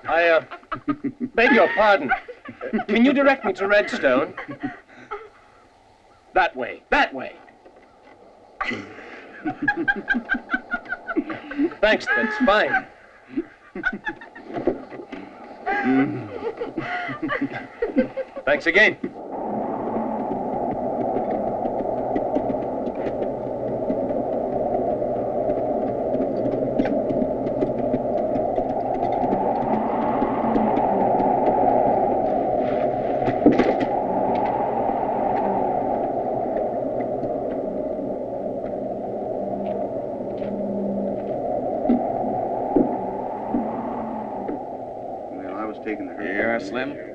I beg your pardon. Can you direct me to Redstone? That way, that way. Thanks, that's fine. Thanks again. Yeah, Slim?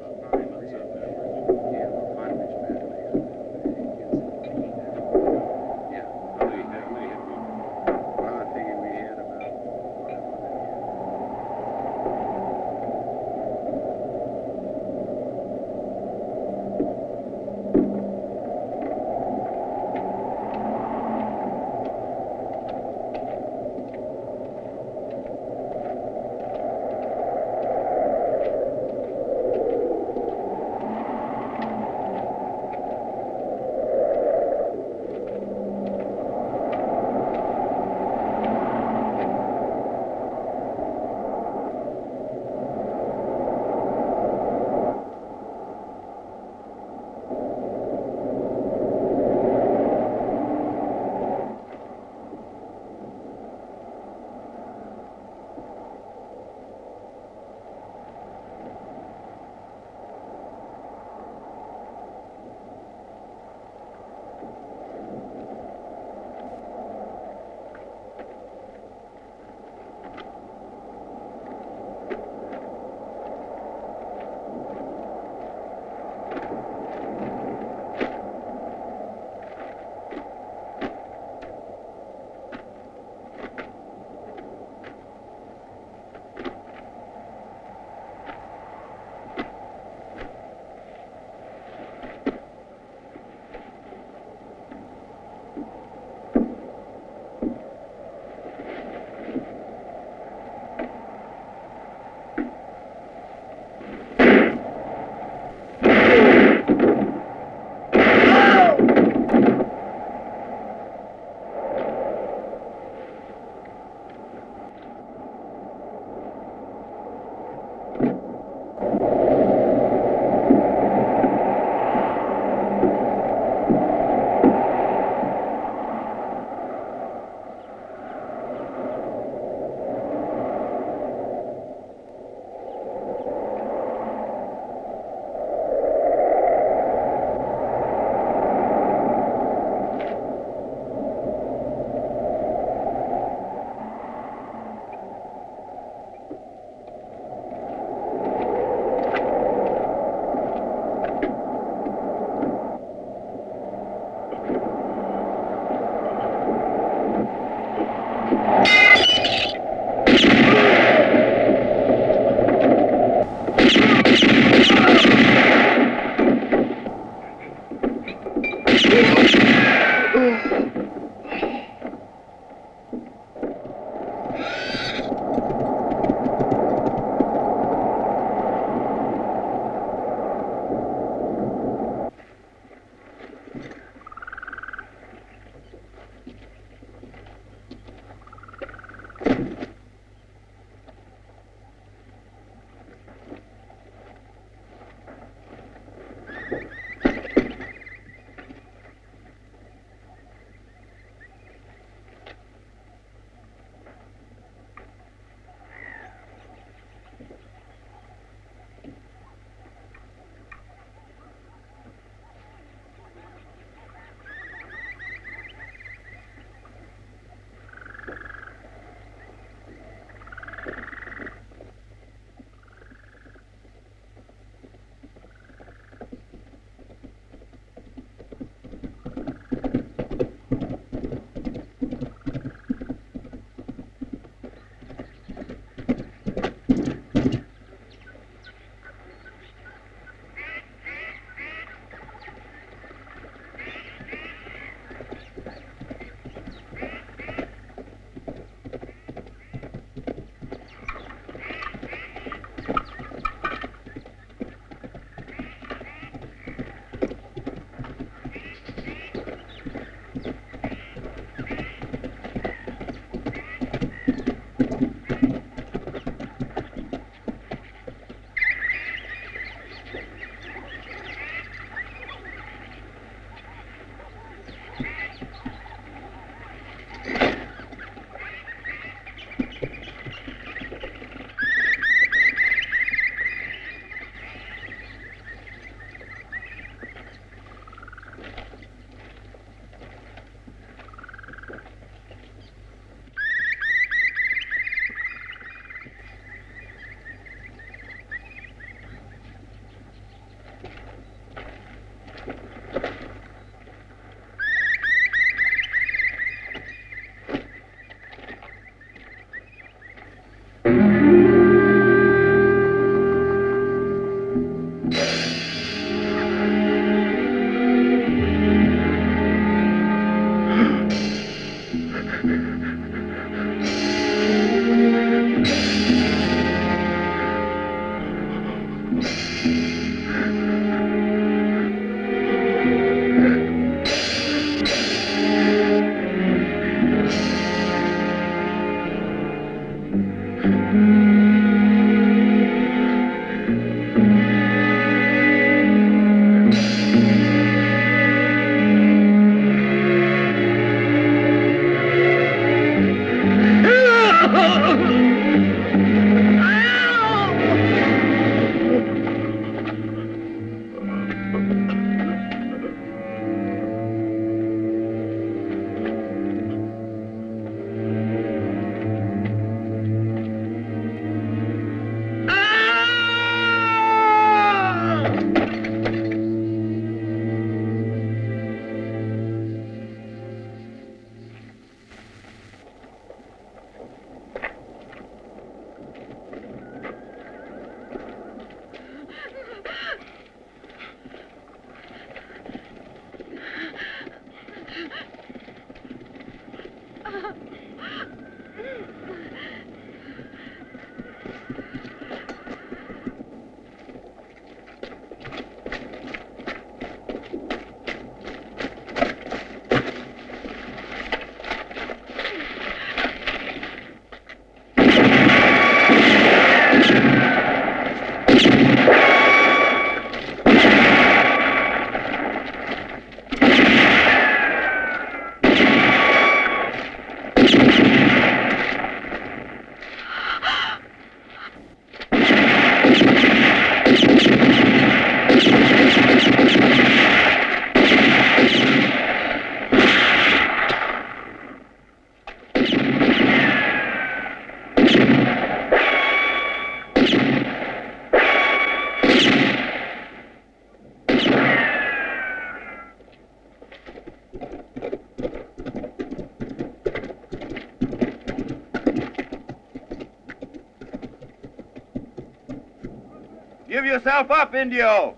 Give yourself up, Indio!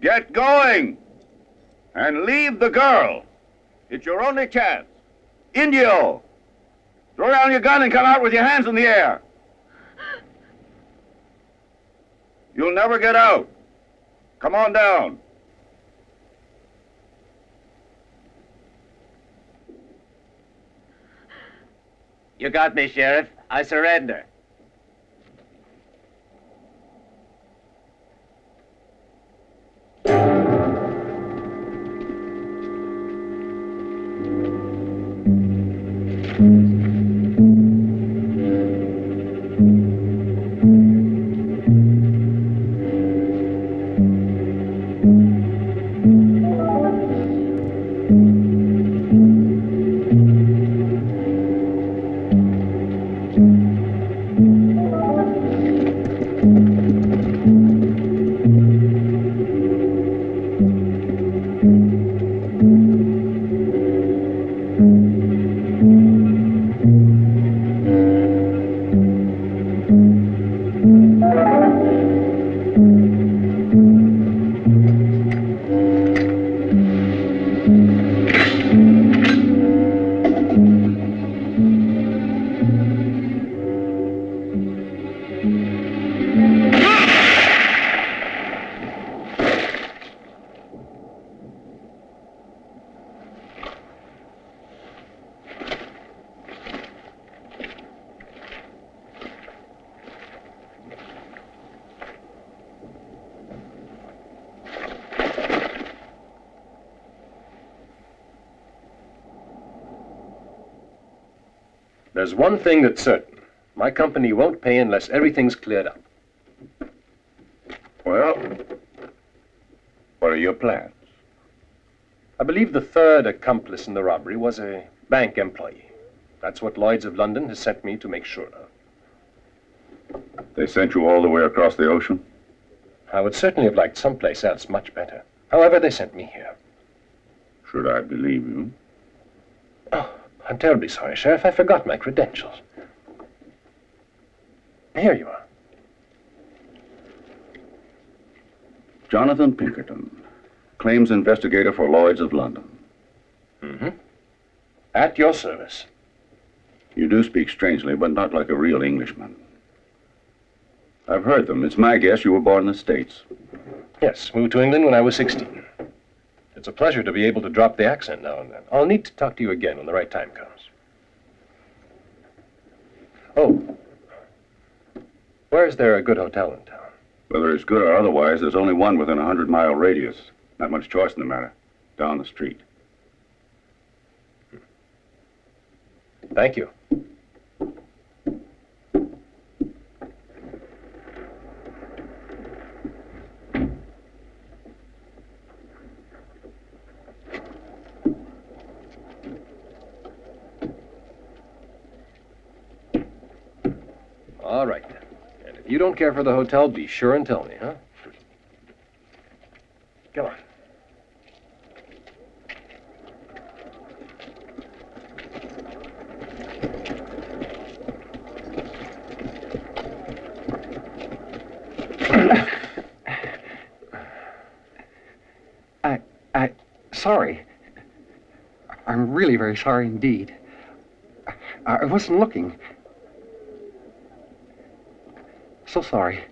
Get going! And leave the girl. It's your only chance. Indio! Throw down your gun and come out with your hands in the air. You'll never get out. Come on down. You got me, Sheriff. I surrender. There's one thing that's certain. My company won't pay unless everything's cleared up. Well, what are your plans? I believe the third accomplice in the robbery was a bank employee. That's what Lloyd's of London has sent me to make sure of. They sent you all the way across the ocean? I would certainly have liked someplace else much better. However, they sent me here. Should I believe you? Oh, I'm terribly sorry, Sheriff. I forgot my credentials. Here you are. Jonathan Pinkerton, claims investigator for Lloyd's of London. Mm-hmm. At your service. You do speak strangely, but not like a real Englishman. I've heard them. It's my guess you were born in the States. Yes, moved to England when I was 16. It's a pleasure to be able to drop the accent now and then. I'll need to talk to you again when the right time comes. Oh. Where's there a good hotel in town? Whether it's good or otherwise, there's only one within a 100-mile radius. Not much choice in the matter. Down the street. Thank you. All right, then. And if you don't care for the hotel, be sure and tell me, huh? Come on. Sorry. I'm really very sorry indeed. I wasn't looking. So sorry.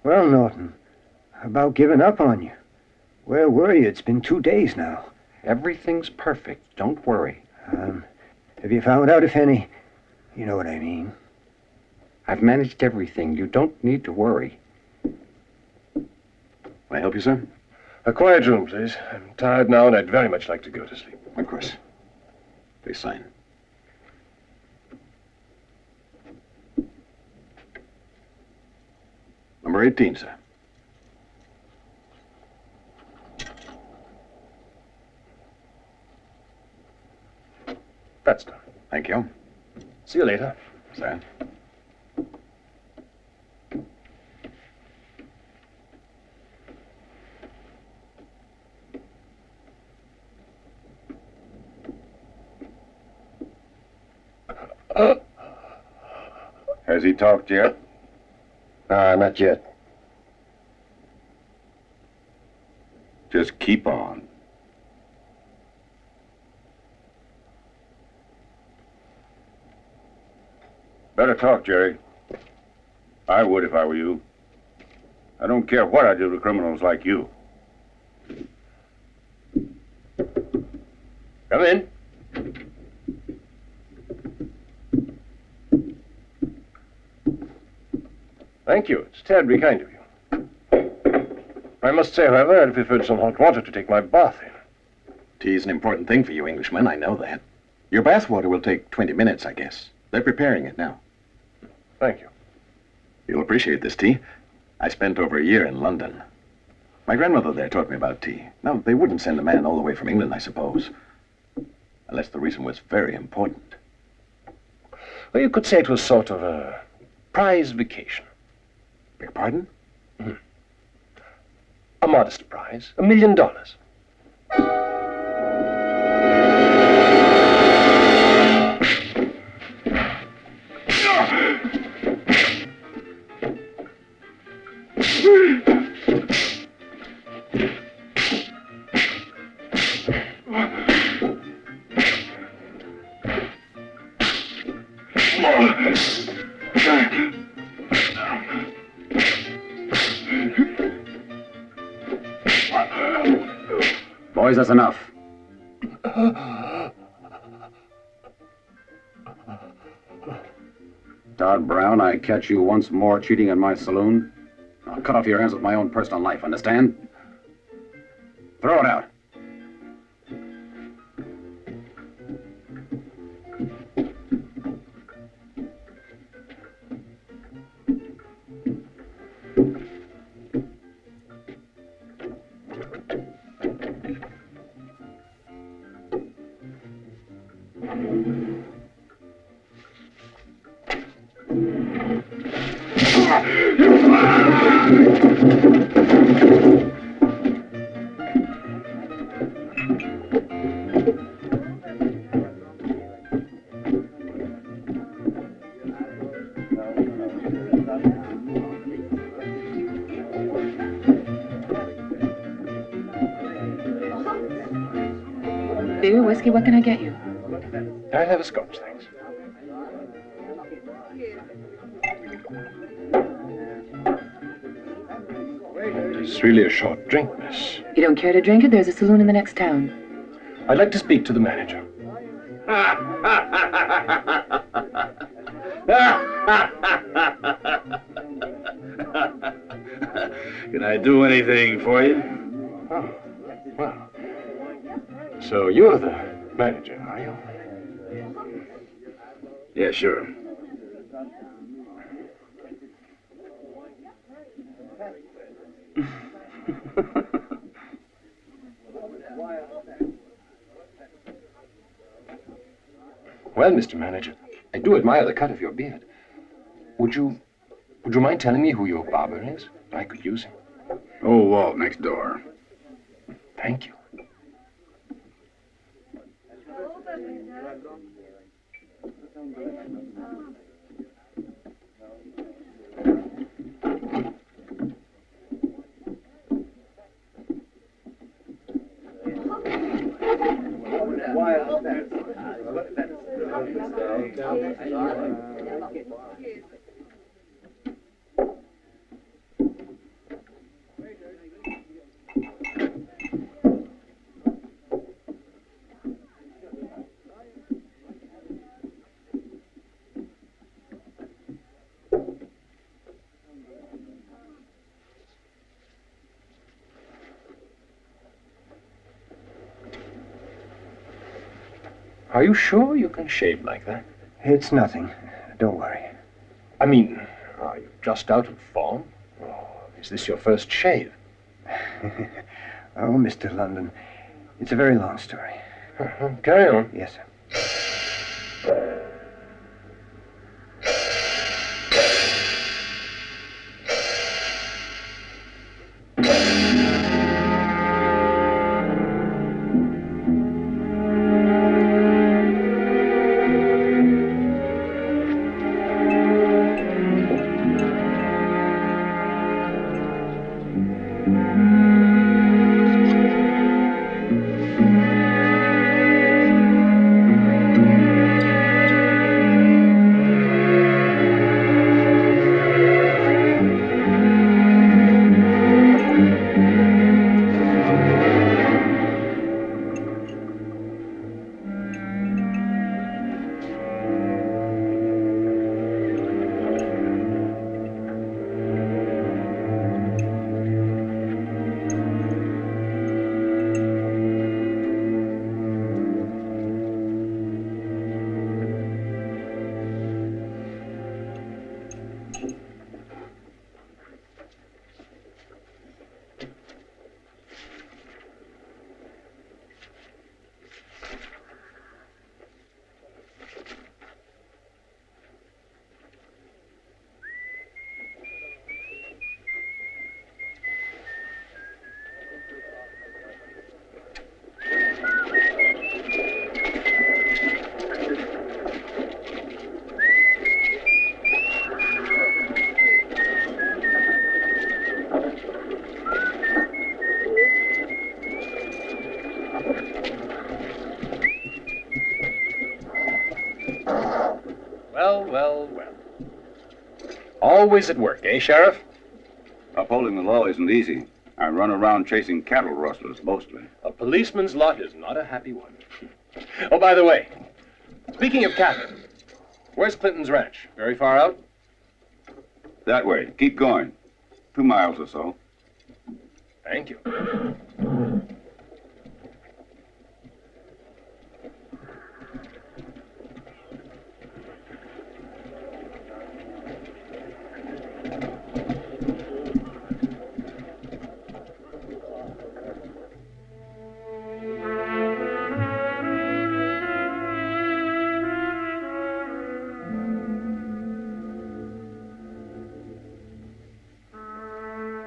Well, Norton, about giving up on you. Where were you? It's been 2 days now. Everything's perfect. Don't worry. Have you found out if any... You know what I mean. I've managed everything. You don't need to worry. Can I help you, sir? A quiet room, please. I'm tired now, and I'd very much like to go to sleep. Of course. Please sign. Number 18, sir. That's done. Thank you. See you later. Sir. Has he talked yet? Not yet. Just keep on. Better talk, Jerry. I would if I were you. I don't care what I do to criminals like you. Come in. Thank you. It's terribly kind of you. I must say, however, I'd preferred some hot water to take my bath in. Tea's an important thing for you Englishmen, I know that. Your bath water will take 20 minutes, I guess. They're preparing it now. Thank you. You'll appreciate this tea. I spent over a year in London. My grandmother there taught me about tea. Now, they wouldn't send a man all the way from England, I suppose. Unless the reason was very important. Well, you could say it was sort of a prize vacation. Beg pardon? A modest prize. $1 million. Boys, that's enough. Todd Brown, I catch you once more cheating in my saloon, I'll cut off your hands with my own personal knife, understand? Throw it out. Beer, whiskey, what can I get you? I'll have a scotch, thanks. It's really a short drink, miss. You don't care to drink it? There's a saloon in the next town. I'd like to speak to the manager. Can I do anything for you? Oh, well. So you're the manager, are you? Yeah, sure. Well, Mr. Manager, I do admire the cut of your beard. Would you mind telling me who your barber is? I could use him. Oh, Walt next door. Thank you. Are you sure you can shave like that? It's nothing. Don't worry. I mean, are you just out of form? Or is this your first shave? Oh, Mr. London, it's a very long story. Carry on. Yes, sir. Well. Always at work, eh, Sheriff? Upholding the law isn't easy. I run around chasing cattle rustlers mostly. A policeman's lot is not a happy one. Oh, by the way, speaking of cattle, where's Clinton's ranch? Very far out? That way. Keep going. 2 miles or so. Thank you.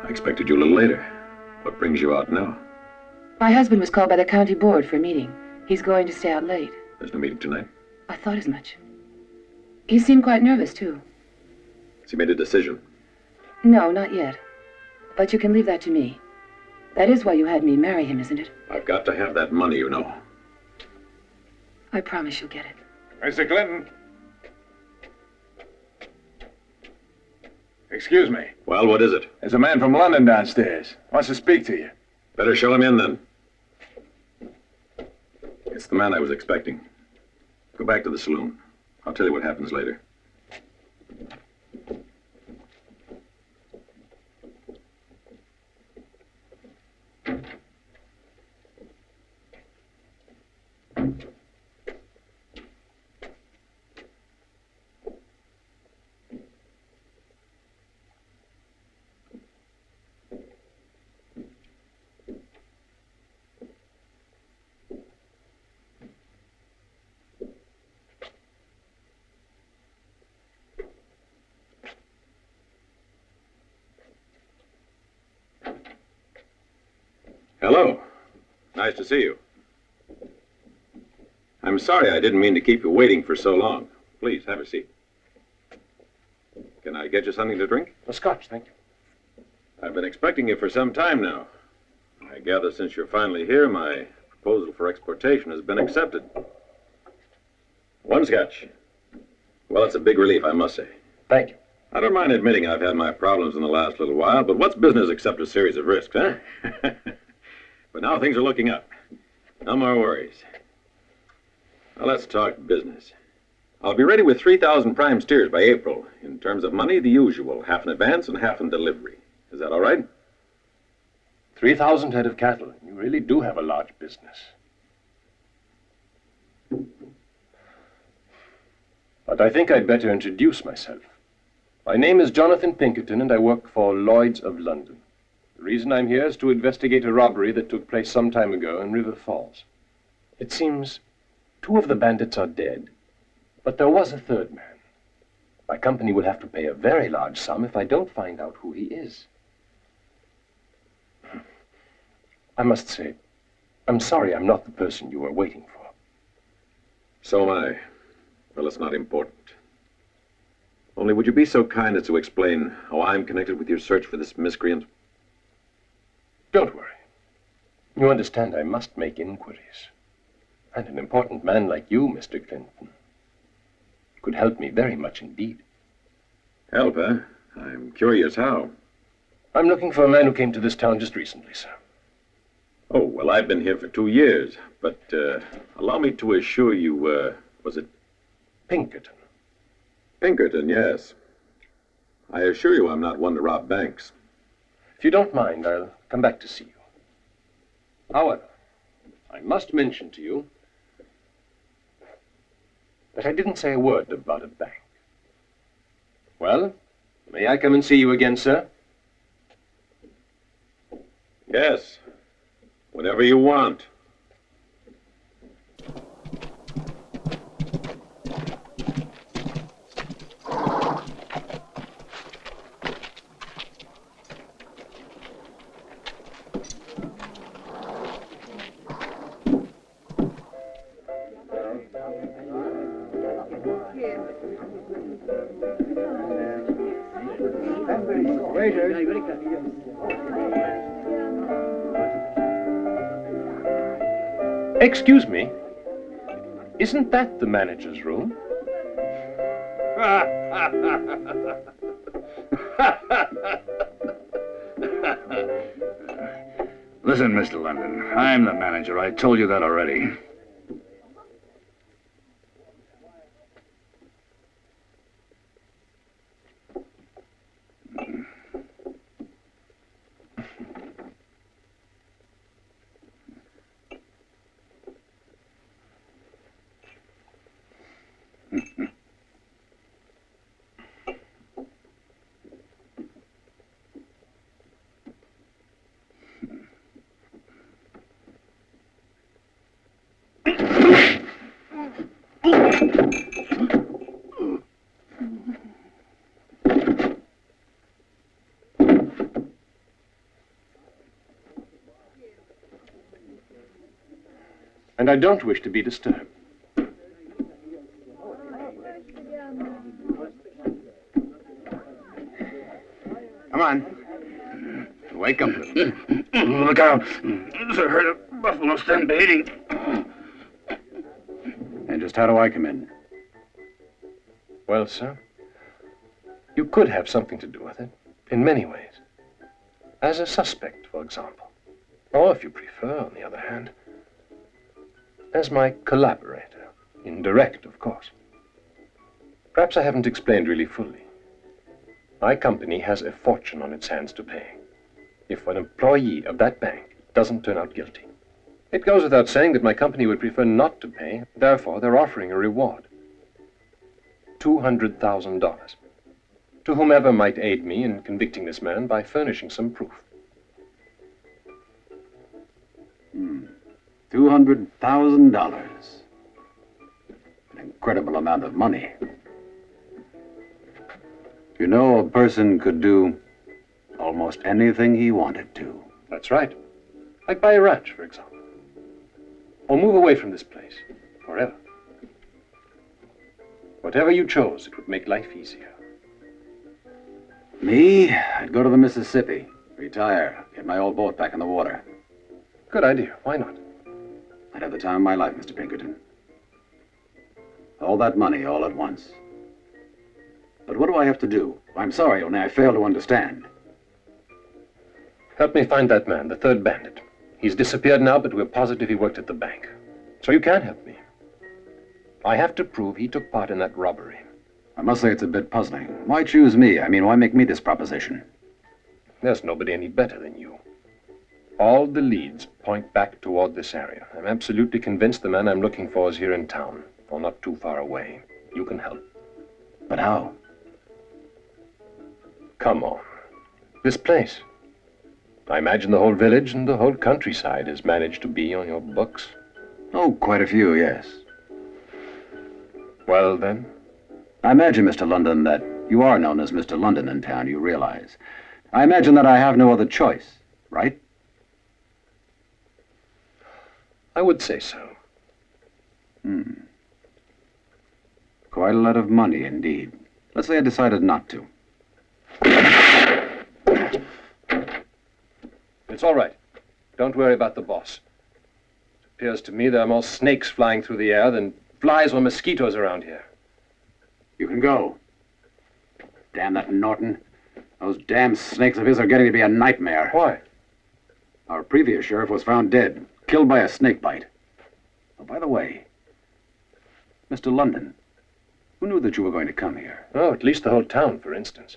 I expected you a little later. What brings you out now? My husband was called by the county board for a meeting. He's going to stay out late. There's no meeting tonight. I thought as much. He seemed quite nervous, too. Has he made a decision? No, not yet. But you can leave that to me. That is why you had me marry him, isn't it? I've got to have that money, you know. I promise you'll get it. Mr. Clinton. Excuse me. Well, what is it? There's a man from London downstairs. Wants to speak to you. Better show him in, then. It's the man I was expecting. Go back to the saloon. I'll tell you what happens later. Hello. Nice to see you. I'm sorry I didn't mean to keep you waiting for so long. Please, have a seat. Can I get you something to drink? A scotch, thank you. I've been expecting you for some time now. I gather since you're finally here, my proposal for exportation has been accepted. One scotch. Well, it's a big relief, I must say. Thank you. I don't mind admitting I've had my problems in the last little while, but what's business except a series of risks, huh? But now things are looking up. No more worries. Now let's talk business. I'll be ready with 3,000 prime steers by April. In terms of money, the usual, half in advance and half in delivery. Is that all right? 3,000 head of cattle. You really do have a large business. But I think I'd better introduce myself. My name is Jonathan Pinkerton, and I work for Lloyd's of London. The reason I'm here is to investigate a robbery that took place some time ago in River Falls. It seems 2 of the bandits are dead, but there was a 3rd man. My company will have to pay a very large sum if I don't find out who he is. I must say, I'm sorry I'm not the person you were waiting for. So am I. Well, it's not important. Only would you be so kind as to explain how I'm connected with your search for this miscreant? Don't worry. You understand I must make inquiries. And an important man like you, Mr. Clinton, could help me very much indeed. Help, eh? I'm curious how. I'm looking for a man who came to this town just recently, sir. Oh, well, I've been here for 2 years, but allow me to assure you, was it Pinkerton? Pinkerton, yes. I assure you I'm not one to rob banks. If you don't mind, I'll come back to see you. However, I must mention to you that I didn't say a word about a bank. Well, may I come and see you again, sir? Yes, whenever you want. Excuse me. Isn't that the manager's room? Listen, Mr. London, I'm the manager. I told you that already. And I don't wish to be disturbed. Come on. Wake up. Look out. There's a herd of buffalo stampeding. And just how do I come in? Well, sir, you could have something to do with it, in many ways. As a suspect, for example. Or, if you prefer, on the other hand, as my collaborator. Indirect, of course. Perhaps I haven't explained really fully. My company has a fortune on its hands to pay if an employee of that bank doesn't turn out guilty. It goes without saying that my company would prefer not to pay. Therefore, they're offering a reward. $200,000 to whomever might aid me in convicting this man by furnishing some proof. $200,000. An incredible amount of money. You know, a person could do almost anything he wanted to. That's right. Like buy a ranch, for example. Or move away from this place forever. Whatever you chose, it would make life easier. Me? I'd go to the Mississippi, retire, get my old boat back in the water. Good idea. Why not? I'd have the time of my life, Mr. Pinkerton. All that money all at once. But what do I have to do? I'm sorry, only I fail to understand. Help me find that man, the 3rd bandit. He's disappeared now, but we're positive he worked at the bank. So you can help me. I have to prove he took part in that robbery. I must say it's a bit puzzling. Why choose me? I mean, why make me this proposition? There's nobody any better than you. All the leads point back toward this area. I'm absolutely convinced the man I'm looking for is here in town, or not too far away. You can help. But how? Come on. This place. I imagine the whole village and the whole countryside has managed to be on your books. Oh, quite a few, yes. Well, then? I imagine, Mr. London, that you are known as Mr. London in town, you realize. I imagine that I have no other choice, right? I would say so. Quite a lot of money, indeed. Let's say I decided not to. It's all right. Don't worry about the boss. It appears to me there are more snakes flying through the air than flies or mosquitoes around here. You can go. Damn that Norton. Those damn snakes of his are getting to be a nightmare. Why? Our previous sheriff was found dead, killed by a snake bite. Oh, by the way, Mr. London, who knew that you were going to come here? Oh, at least the whole town, for instance.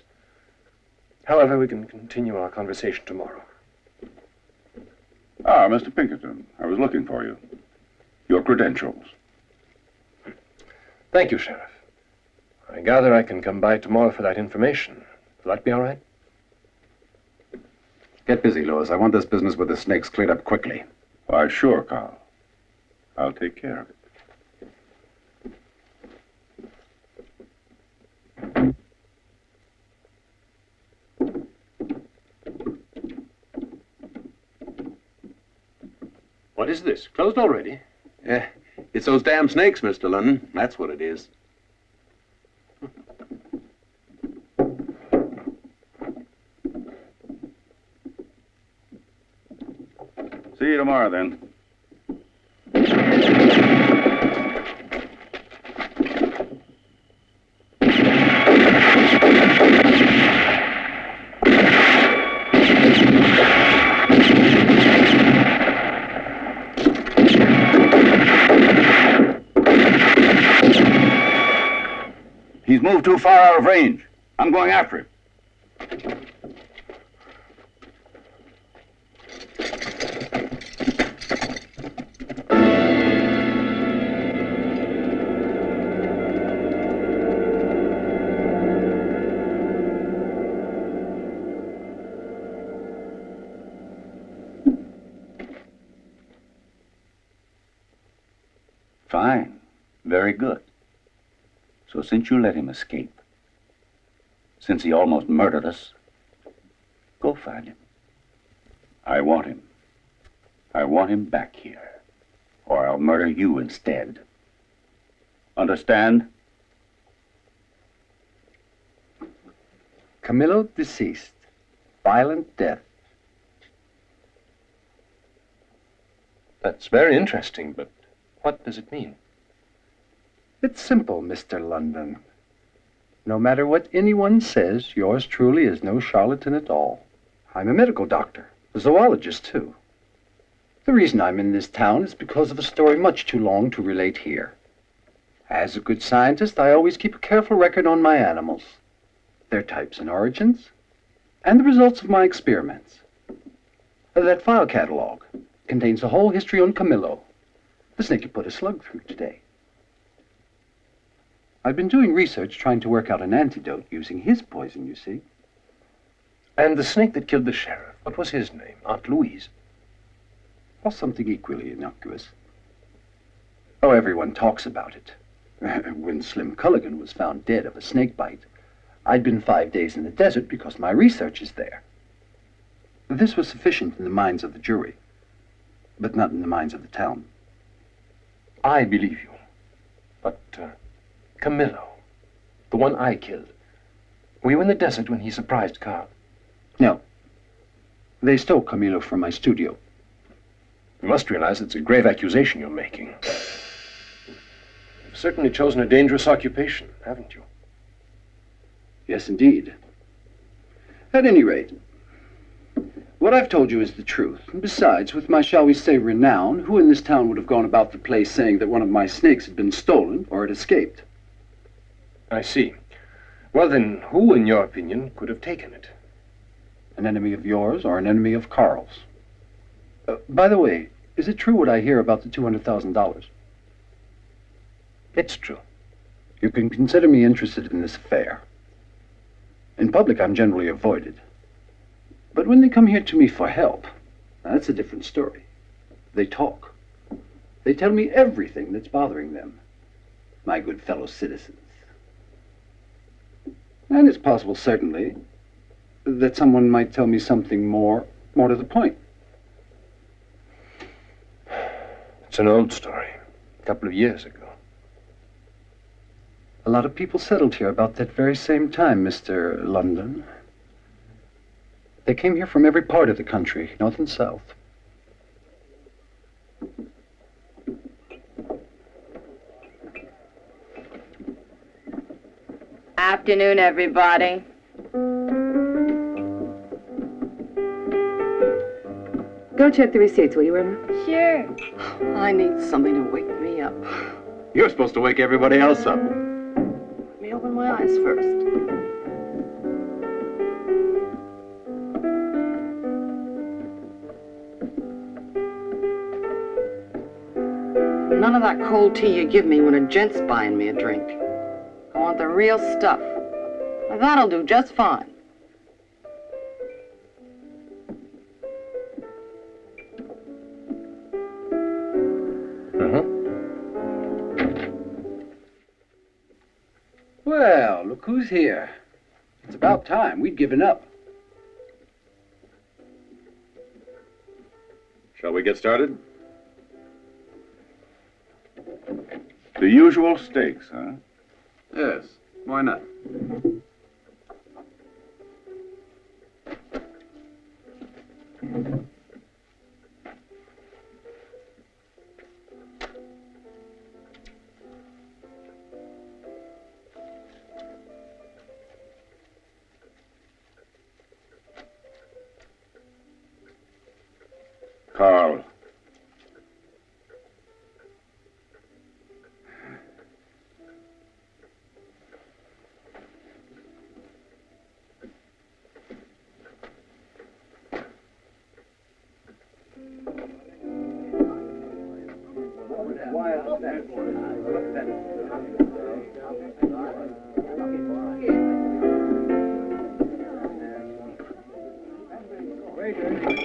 However, we can continue our conversation tomorrow. Ah, Mr. Pinkerton, I was looking for you. Your credentials. Thank you, Sheriff. I gather I can come by tomorrow for that information. Will that be all right? Get busy, Lewis. I want this business with the snakes cleared up quickly. Why, sure, Carl. I'll take care of it. What is this? Closed already? It's those damn snakes, Mr. London. That's what it is. See you tomorrow, then. He's moved too far out of range. I'm going after him. Fine. Very good. So since you let him escape, since he almost murdered us, go find him. I want him. I want him back here, or I'll murder you instead. Understand? Camillo deceased. Violent death. That's very interesting, but what does it mean? It's simple, Mr. London. No matter what anyone says, yours truly is no charlatan at all. I'm a medical doctor, a zoologist, too. The reason I'm in this town is because of a story much too long to relate here. As a good scientist, I always keep a careful record on my animals, their types and origins, and the results of my experiments. That file catalog contains a whole history on Camillo, the snake you put a slug through today. I've been doing research trying to work out an antidote using his poison, you see. And the snake that killed the sheriff, what was his name? Aunt Louise? Or something equally innocuous. Oh, everyone talks about it. When Slim Culligan was found dead of a snake bite, I'd been 5 days in the desert because my research is there. This was sufficient in the minds of the jury, but not in the minds of the town. I believe you. But, Camillo, the one I killed, were you in the desert when he surprised Carl? No. They stole Camillo from my studio. You must realize it's a grave accusation you're making. You've certainly chosen a dangerous occupation, haven't you? Yes, indeed. At any rate, what I've told you is the truth. And besides, with my, shall we say, renown, who in this town would have gone about the place saying that one of my snakes had been stolen or had escaped? I see. Well, then, who, in your opinion, could have taken it? An enemy of yours or an enemy of Carl's? By the way, is it true what I hear about the $200,000? It's true. You can consider me interested in this affair. In public, I'm generally avoided. But when they come here to me for help, that's a different story. They talk. They tell me everything that's bothering them, my good fellow citizens. And it's possible, certainly, that someone might tell me something more to the point. It's an old story. A couple of years ago. A lot of people settled here about that very same time, Mr. London. They came here from every part of the country, north and south. Afternoon, everybody. Go check the receipts, will you, Irma? Sure. I need something to wake me up. You're supposed to wake everybody else up. Let me open my eyes first. None of that cold tea you give me when a gent's buying me a drink. I want the real stuff. That'll do just fine. Well, look who's here. It's about time. We'd given up. Shall we get started? The usual steaks, huh? Yes. Why not? Carl.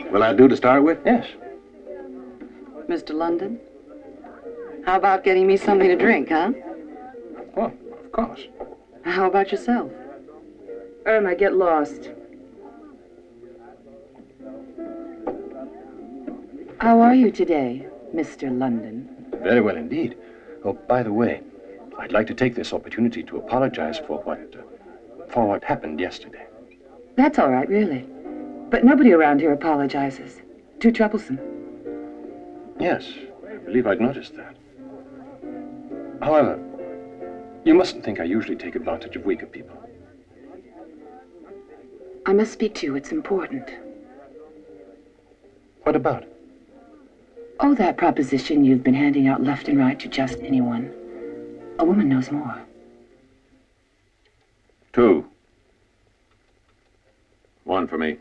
Will that do to start with? Yes. Mr. London, how about getting me something to drink, huh? Well, of course. How about yourself? Irma, get lost. How are you today, Mr. London? Very well indeed. Oh, by the way, I'd like to take this opportunity to apologize for what happened yesterday. That's all right, really. But nobody around here apologizes. Too troublesome. Yes, I believe I'd noticed that. However, you mustn't think I usually take advantage of weaker people. I must speak to you. It's important. What about it? Oh, that proposition you've been handing out left and right to just anyone. A woman knows more. 2. 1 for me.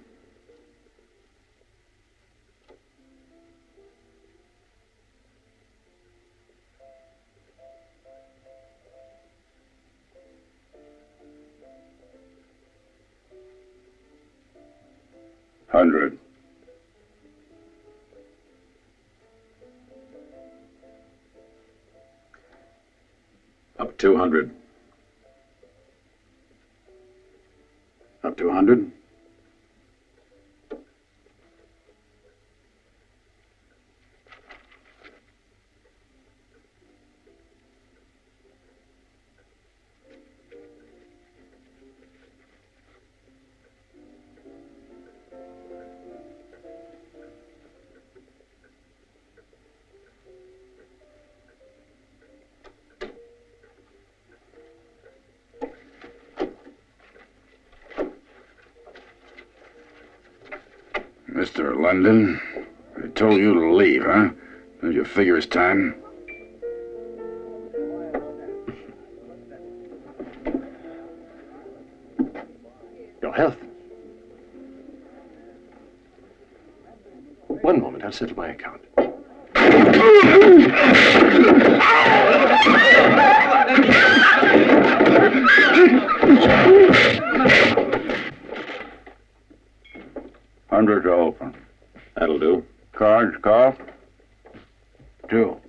$100. Up 200. Up to 100. Mr. London, I told you to leave, huh? Don't you figure it's time? Your health. One moment, I'll settle my account. $100 to open. That'll do. Cards, call. 2.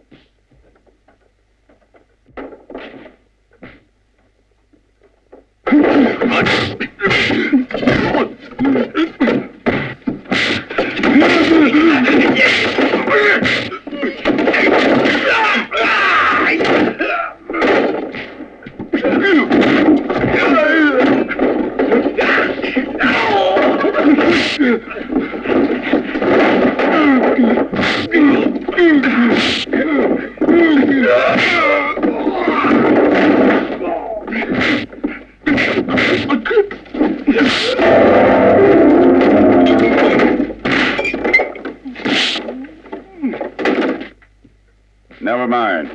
Never mind.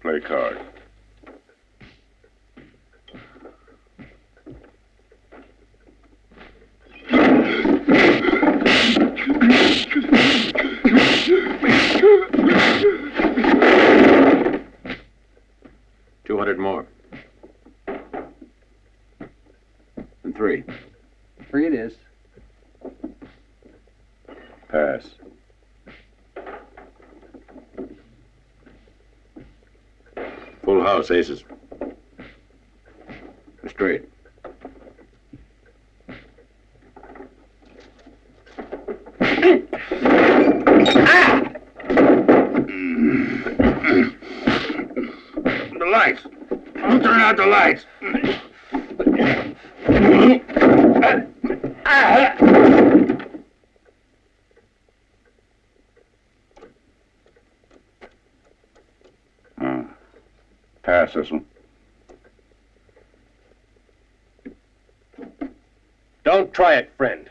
Play card. $200 more. And 3. 3 it is. Pass. Full house, aces. Straight. The lights. I'll turn out the lights. Pass this one. Don't try it, friend.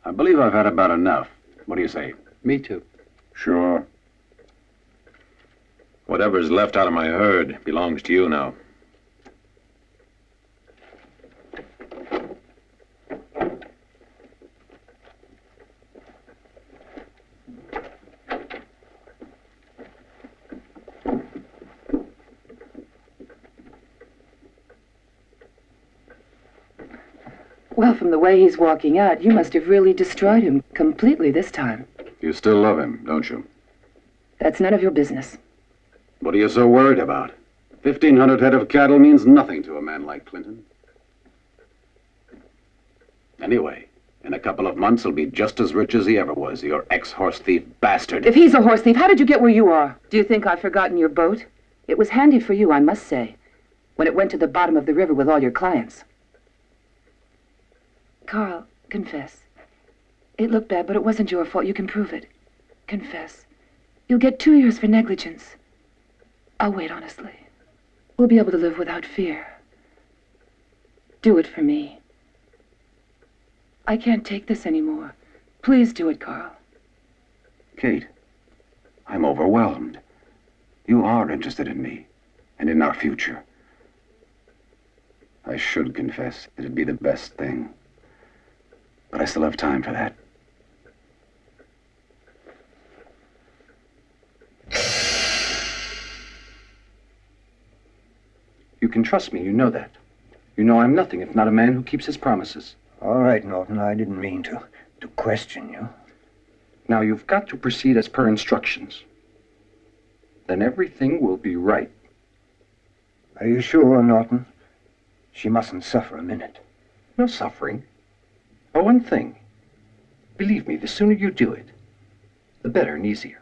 I believe I've had about enough. What do you say? Me too. Sure. Whatever's left out of my herd belongs to you now. Well, from the way he's walking out, you must have really destroyed him completely this time. You still love him, don't you? That's none of your business. What are you so worried about? 1,500 head of cattle means nothing to a man like Clinton. Anyway, in a couple of months, he'll be just as rich as he ever was, your ex-horse thief bastard. If he's a horse thief, how did you get where you are? Do you think I've forgotten your boat? It was handy for you, I must say, when it went to the bottom of the river with all your clients. Carl, confess. It looked bad, but it wasn't your fault. You can prove it. Confess. You'll get 2 years for negligence. I'll wait, honestly. We'll be able to live without fear. Do it for me. I can't take this anymore. Please do it, Carl. Kate, I'm overwhelmed. You are interested in me and in our future. I should confess. It'd be the best thing. But I still have time for that. You can trust me, you know that. You know I'm nothing if not a man who keeps his promises. All right, Norton, I didn't mean to question you. Now you've got to proceed as per instructions. Then everything will be right. Are you sure, Norton? She mustn't suffer a minute. No suffering. Oh, one thing. Believe me, the sooner you do it, the better and easier.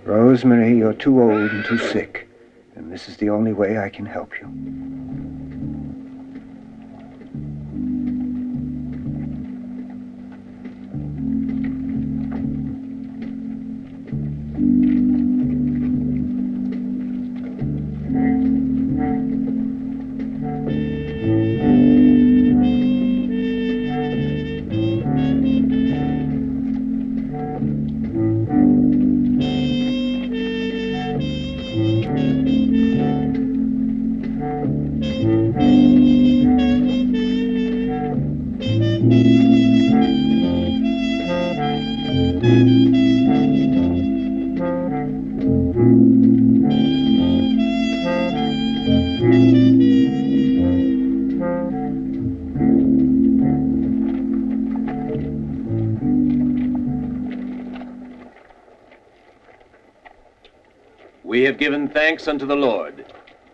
Rosemary, you're too old and too sick, and this is the only way I can help you. We have given thanks unto the Lord.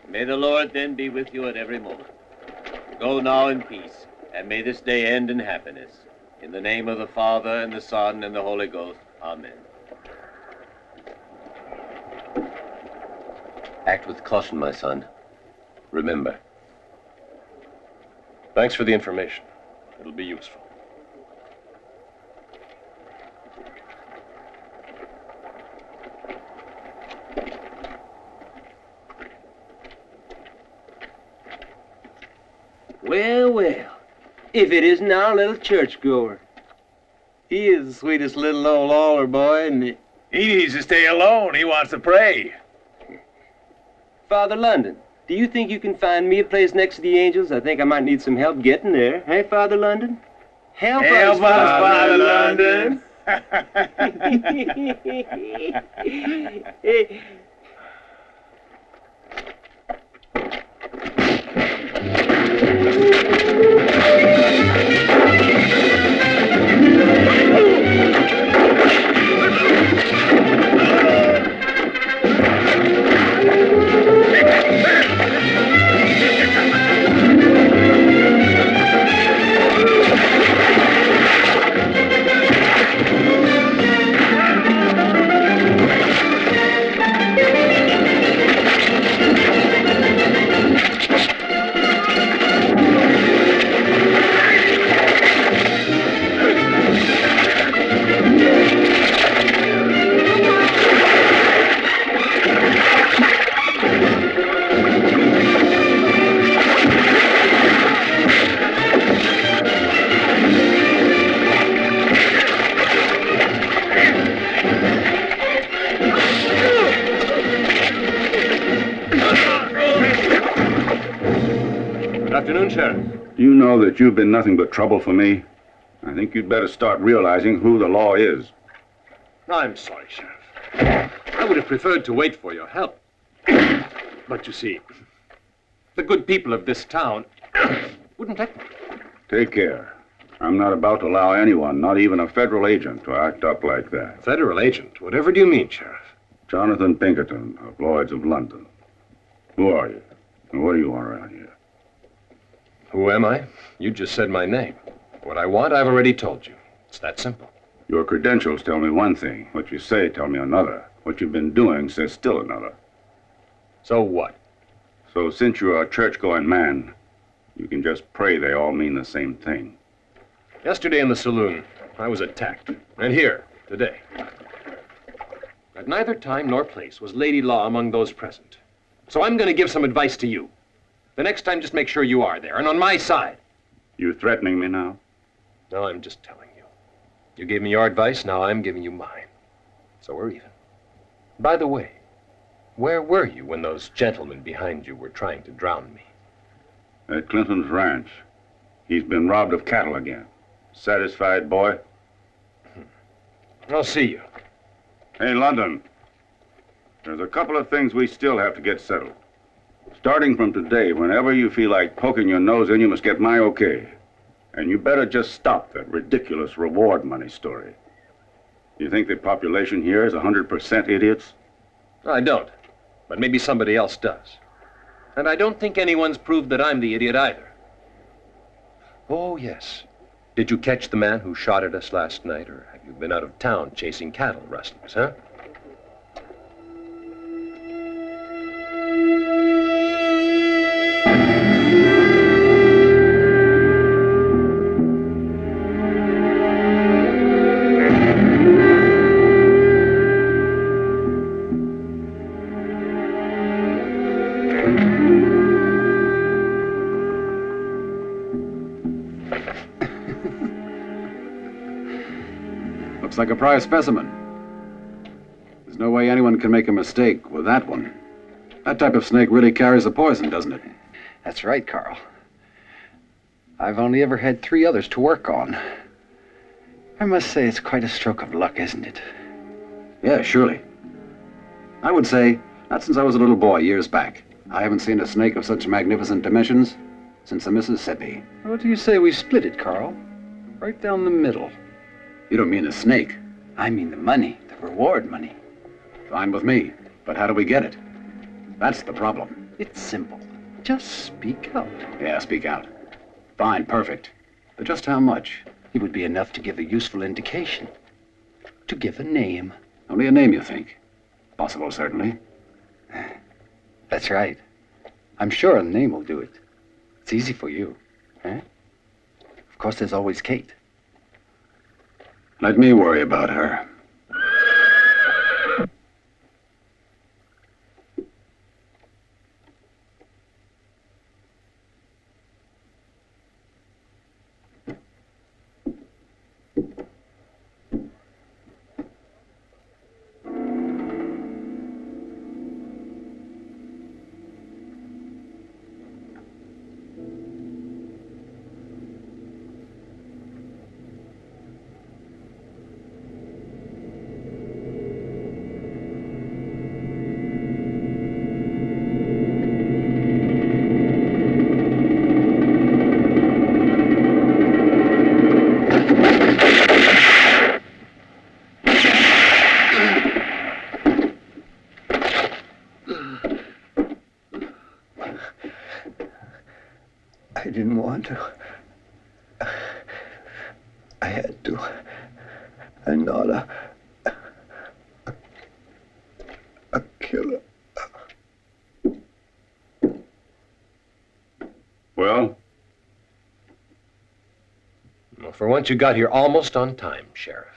May the Lord then be with you at every moment. Go now in peace, and may this day end in happiness. In the name of the Father, and the Son, and the Holy Ghost. Amen. Act with caution, my son. Remember. Thanks for the information. It'll be useful. Well, well, if it isn't our little churchgoer. He is the sweetest little old altar boy, and he needs to stay alone. He wants to pray. Father London, do you think you can find me a place next to the angels? I think I might need some help getting there. Hey, Father London? Help us, Father London. Afternoon, Sheriff. Do you know that you've been nothing but trouble for me? I think you'd better start realizing who the law is. I'm sorry, Sheriff. I would have preferred to wait for your help. But you see, the good people of this town wouldn't let me. Take care. I'm not about to allow anyone, not even a federal agent, to act up like that. Federal agent? Whatever do you mean, Sheriff? Jonathan Pinkerton of Lloyd's of London. Who are you? And what do you want around here? Who am I? You just said my name. What I want, I've already told you. It's that simple. Your credentials tell me one thing. What you say tell me another. What you've been doing says still another. So what? So since you're a church-going man, you can just pray they all mean the same thing. Yesterday in the saloon, I was attacked. And here, today. At neither time nor place was Lady Law among those present. So I'm going to give some advice to you. The next time, just make sure you are there, and on my side. You threatening me now? No, I'm just telling you. You gave me your advice, now I'm giving you mine. So we're even. By the way, where were you when those gentlemen behind you were trying to drown me? At Clinton's ranch. He's been robbed of cattle again. Satisfied, boy? I'll see you. Hey, London. There's a couple of things we still have to get settled. Starting from today, whenever you feel like poking your nose in, you must get my okay. And you better just stop that ridiculous reward money story. You think the population here is 100% idiots? I don't. But maybe somebody else does. And I don't think anyone's proved that I'm the idiot either. Oh, yes. Did you catch the man who shot at us last night, or have you been out of town chasing cattle rustlers, huh? like a prize specimen. There's no way anyone can make a mistake with that one. That type of snake really carries a poison, doesn't it? That's right, Carl. I've only ever had 3 others to work on. I must say it's quite a stroke of luck, isn't it? Yeah, surely. I would say, not since I was a little boy years back. I haven't seen a snake of such magnificent dimensions since the Mississippi. What do you say we split it, Carl? Right down the middle. You don't mean the snake? I mean the money, the reward money. Fine with me, but how do we get it? That's the problem. It's simple. Just speak out. Yeah, speak out. Fine, perfect. But just how much? It would be enough to give a useful indication. To give a name. Only a name, you think? Possible, certainly. That's right. I'm sure a name will do it. It's easy for you. Eh? Of course, there's always Kate. Let me worry about her. I didn't want to. I had to. I'm not a killer. Well? Well, for once you got here almost on time, Sheriff.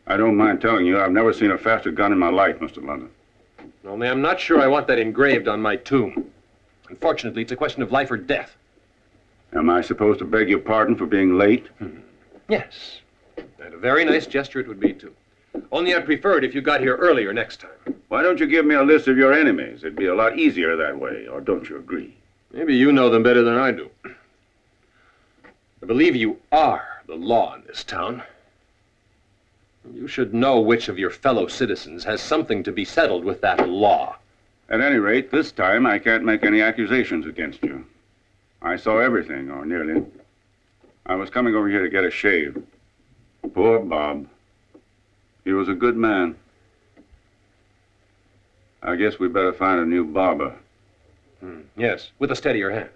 I don't mind telling you, I've never seen a faster gun in my life, Mr. London. Only I'm not sure I want that engraved on my tomb. Unfortunately, it's a question of life or death. Am I supposed to beg your pardon for being late? Yes. And a very nice gesture it would be, too. Only I'd prefer it if you got here earlier next time. Why don't you give me a list of your enemies? It'd be a lot easier that way, or don't you agree? Maybe you know them better than I do. I believe you are the law in this town. You should know which of your fellow citizens has something to be settled with that law. At any rate, this time I can't make any accusations against you. I saw everything, or nearly. I was coming over here to get a shave. Poor Bob. He was a good man. I guess we better find a new barber. Yes, with a steadier hand.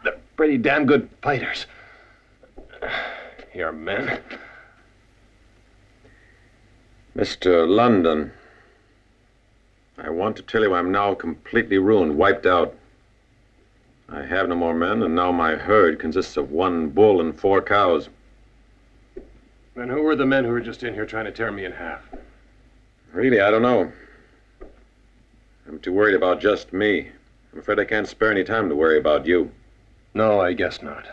They're pretty damn good fighters. Your men. Mr. London, I want to tell you I'm now completely ruined, wiped out. I have no more men, and now my herd consists of 1 bull and 4 cows. Then who were the men who were just in here trying to tear me in half? Really, I don't know. I'm too worried about just me. I'm afraid I can't spare any time to worry about you. No, I guess not.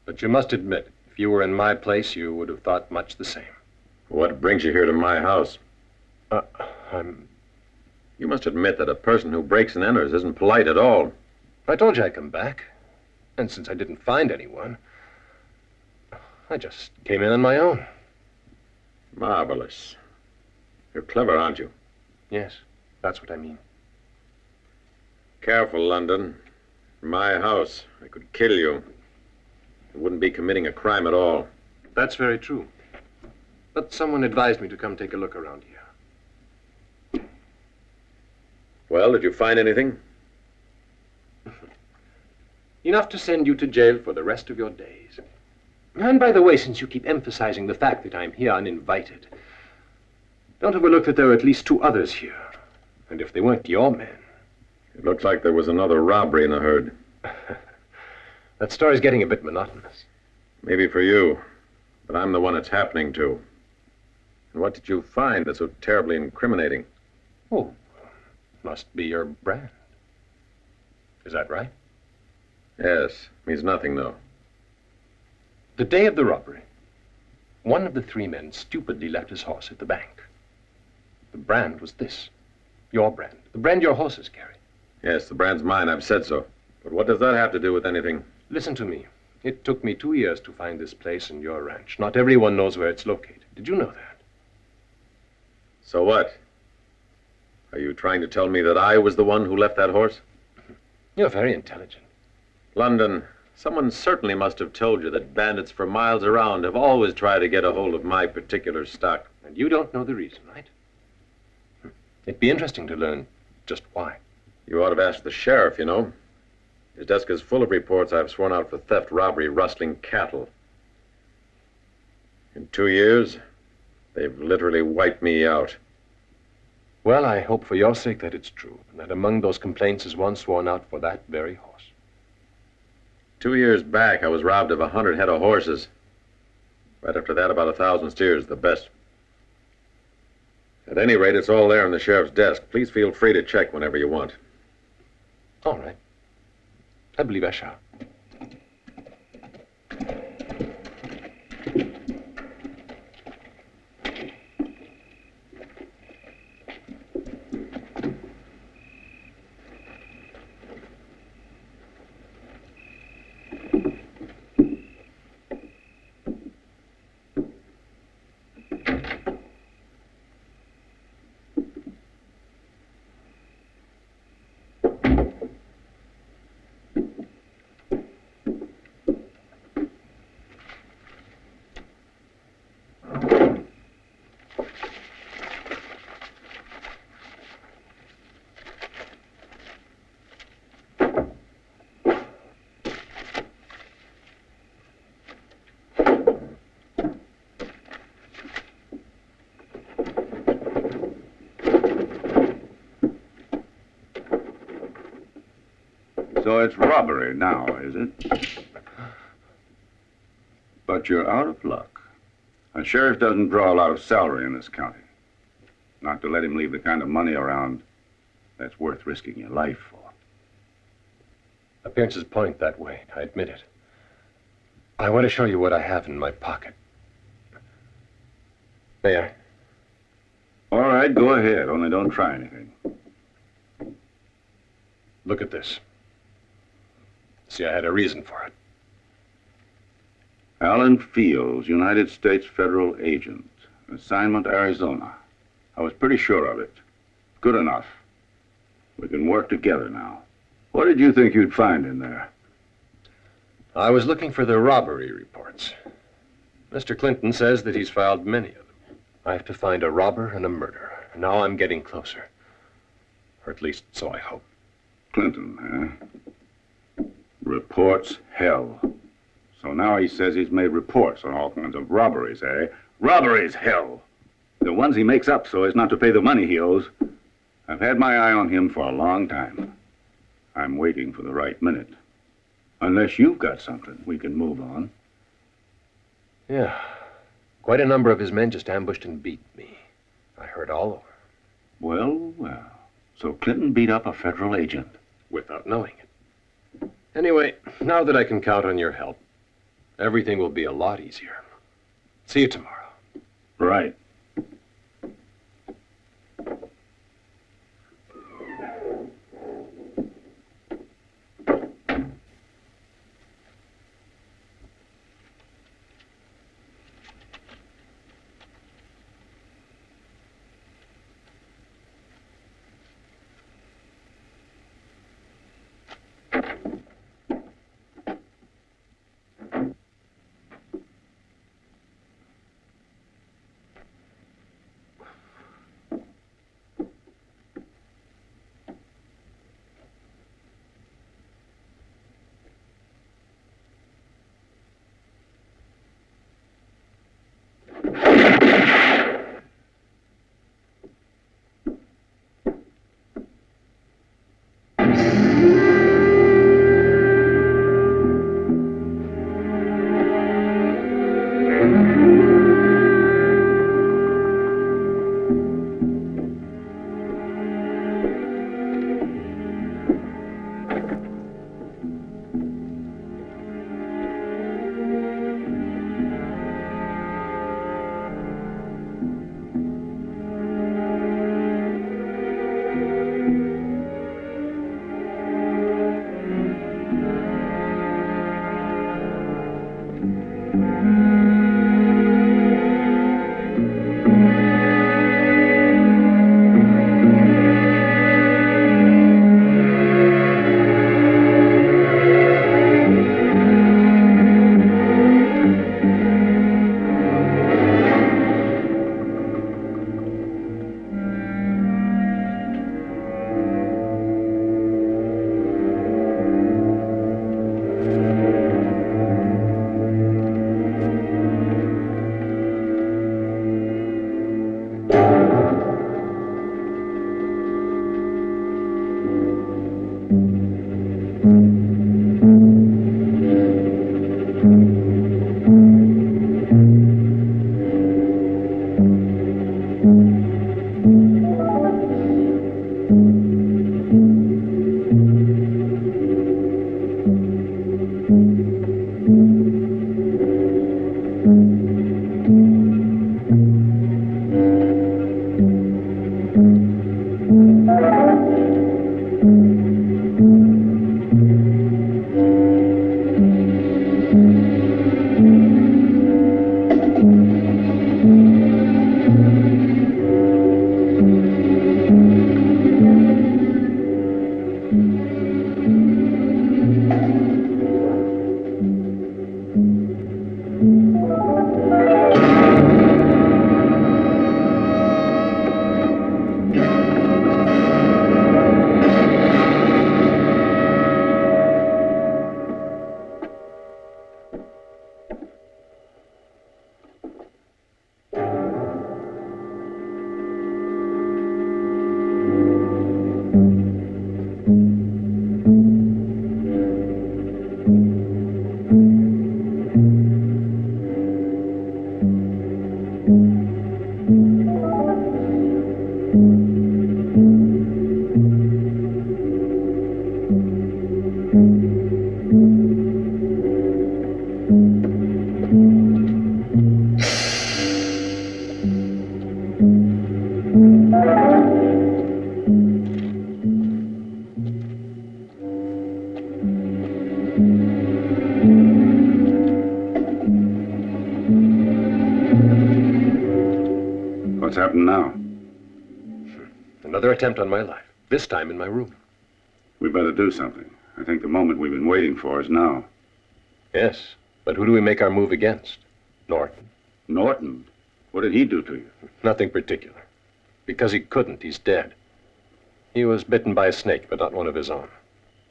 But you must admit, if you were in my place, you would have thought much the same. What brings you here to my house? I'm... You must admit that a person who breaks and enters isn't polite at all. I told you I'd come back. And since I didn't find anyone, I just came in on my own. Marvelous. You're clever, aren't you? Yes, that's what I mean. Careful, London. My house. I could kill you. I wouldn't be committing a crime at all. That's very true. But someone advised me to come take a look around here. Well, did you find anything? Enough to send you to jail for the rest of your days. And by the way, since you keep emphasizing the fact that I'm here uninvited, don't overlook that there are at least 2 others here. And if they weren't your men... It looks like there was another robbery in the herd. That story's getting a bit monotonous. Maybe for you, but I'm the one it's happening to. And what did you find that's so terribly incriminating? Oh, must be your brand. Is that right? Yes, means nothing, though. The day of the robbery, one of the 3 men stupidly left his horse at the bank. The brand was this. Your brand. The brand your horses carry. Yes, the brand's mine. I've said so. But what does that have to do with anything? Listen to me. It took me 2 years to find this place and your ranch. Not everyone knows where it's located. Did you know that? So what? Are you trying to tell me that I was the one who left that horse? You're very intelligent. London, someone certainly must have told you that bandits for miles around have always tried to get a hold of my particular stock. And you don't know the reason, right? It'd be interesting to learn just why. You ought to have asked the sheriff, you know. His desk is full of reports I've sworn out for theft, robbery, rustling cattle. In 2 years, they've literally wiped me out. Well, I hope for your sake that it's true, and that among those complaints is one sworn out for that very horse. 2 years back, I was robbed of 100 head of horses. Right after that, about 1,000 steers, the best. At any rate, it's all there in the sheriff's desk. Please feel free to check whenever you want. All right. I believe I shall. So it's robbery now, is it? But you're out of luck. A sheriff doesn't draw a lot of salary in this county. Not to let him leave the kind of money around that's worth risking your life for. Appearances point that way, I admit it. I want to show you what I have in my pocket. May I? All right, go ahead, only don't try anything. Look at this. See, I had a reason for it. Alan Fields, United States federal agent. Assignment, Arizona. I was pretty sure of it. Good enough. We can work together now. What did you think you'd find in there? I was looking for the robbery reports. Mr. Clinton says that he's filed many of them. I have to find a robber and a murderer. Now I'm getting closer. Or at least, so I hope. Clinton, huh? Reports, hell. So now he says he's made reports on all kinds of robberies, eh? Robberies, hell! The ones he makes up so as not to pay the money he owes. I've had my eye on him for a long time. I'm waiting for the right minute. Unless you've got something, we can move on. Yeah. Quite a number of his men just ambushed and beat me. I heard all over. Well, well. So Clinton beat up a federal agent. Without knowing it. Anyway, now that I can count on your help, everything will be a lot easier. See you tomorrow. Right. What's happened now? Another attempt on my life, this time in my room. We better do something. I think the moment we've been waiting for is now. Yes, but who do we make our move against? Norton. Norton? What did he do to you? Nothing particular. Because he couldn't, he's dead. He was bitten by a snake, but not one of his own.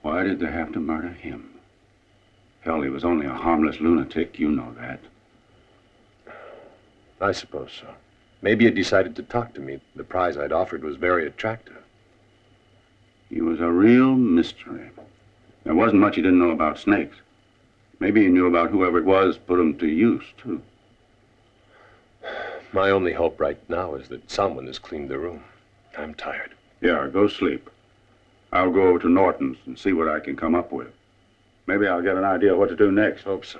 Why did they have to murder him? Hell, he was only a harmless lunatic. You know that. I suppose so. Maybe he decided to talk to me. The prize I'd offered was very attractive. He was a real mystery. There wasn't much he didn't know about snakes. Maybe he knew about whoever it was put him to use, too. My only hope right now is that someone has cleaned the room. I'm tired. Yeah, go sleep. I'll go over to Norton's and see what I can come up with. Maybe I'll get an idea of what to do next. Hope so.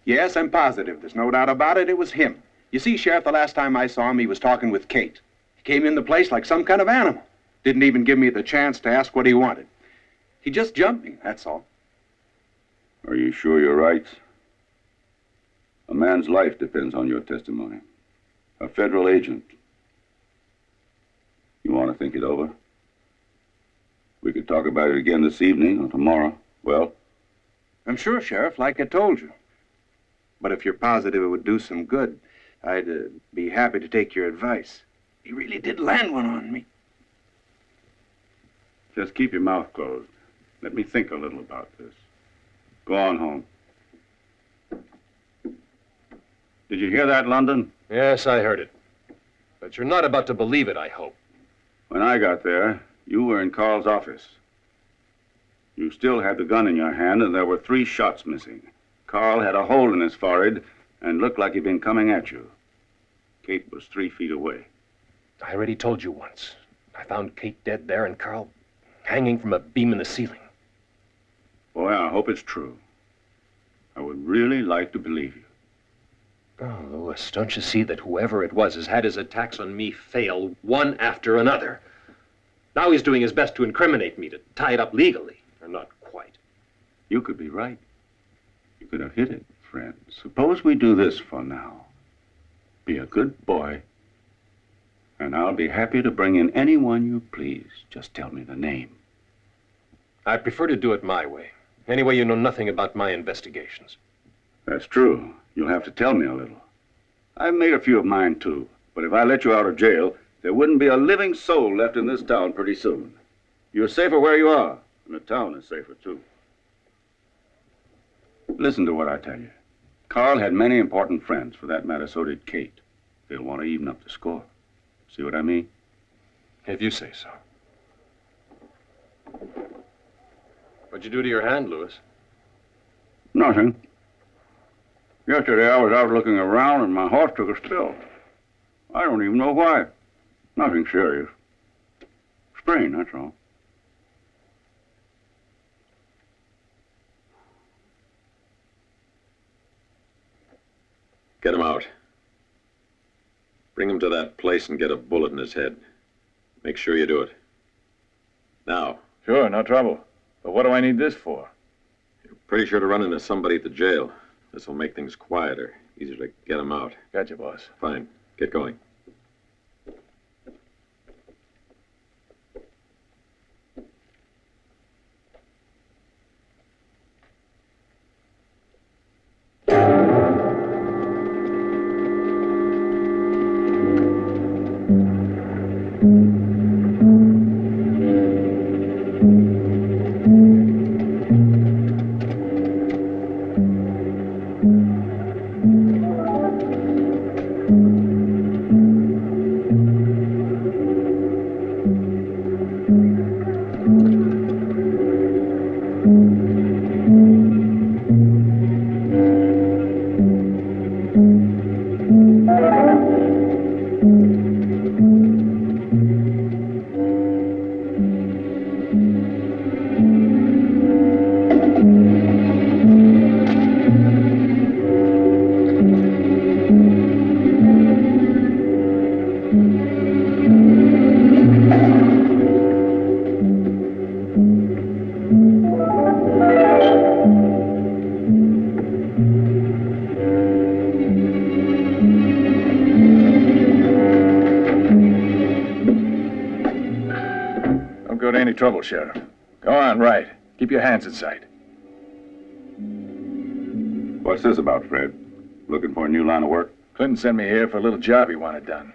Yes, I'm positive. There's no doubt about it. It was him. You see, Sheriff, the last time I saw him, he was talking with Kate. He came in the place like some kind of animal. Didn't even give me the chance to ask what he wanted. He just jumped me, that's all. Are you sure you're right? A man's life depends on your testimony. A federal agent. You want to think it over? We could talk about it again this evening or tomorrow. Well? I'm sure, Sheriff, like I told you. But if you're positive it would do some good, I'd be happy to take your advice. He really did land one on me. Just keep your mouth closed. Let me think a little about this. Go on home. Did you hear that, London? Yes, I heard it. But you're not about to believe it, I hope. When I got there, you were in Carl's office. You still had the gun in your hand, and there were 3 shots missing. Carl had a hole in his forehead and looked like he'd been coming at you. Kate was 3 feet away. I already told you once. I found Kate dead there and Carl hanging from a beam in the ceiling. Boy, I hope it's true. I would really like to believe you. Oh, Louis, don't you see that whoever it was has had his attacks on me fail one after another? Now he's doing his best to incriminate me, to tie it up legally. Or not quite. You could be right. You could have hit it, friend. Suppose we do this for now. Be a good boy, and I'll be happy to bring in anyone you please. Just tell me the name. I prefer to do it my way. Anyway, you know nothing about my investigations. That's true. You'll have to tell me a little. I've made a few of mine, too. But if I let you out of jail, there wouldn't be a living soul left in this town pretty soon. You're safer where you are, and the town is safer, too. Listen to what I tell you. Carl had many important friends. For that matter, so did Kate. They'll want to even up the score. See what I mean? If you say so. What'd you do to your hand, Louis? Nothing. Yesterday I was out looking around and my horse took a spill. I don't even know why. Nothing serious. Sprain, that's all. Get him out. Bring him to that place and get a bullet in his head. Make sure you do it. Now. Sure, no trouble. But what do I need this for? You're pretty sure to run into somebody at the jail. This will make things quieter. Easier to get him out. Gotcha, boss. Fine. Get going. Any trouble, Sheriff. Go on, right. Keep your hands in sight. What's this about, Fred? Looking for a new line of work? Clinton sent me here for a little job he wanted done.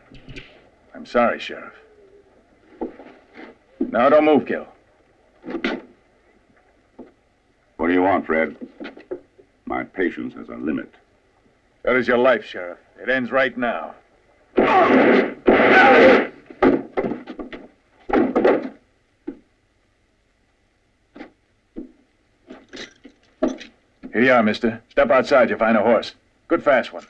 I'm sorry, Sheriff. Now, don't move, Gil. What do you want, Fred? My patience has a limit. That is your life, Sheriff. It ends right now. Here you are, mister. Step outside, you'll find a horse. Good fast one.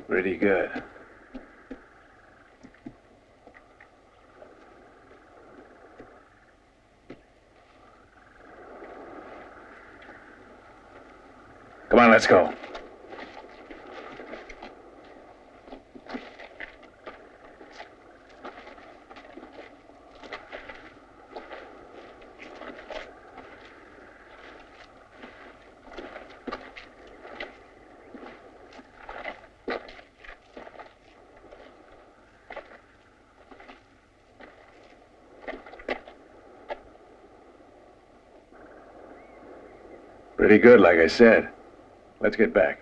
Pretty good. Come on, let's go. Pretty good, like I said. Let's get back.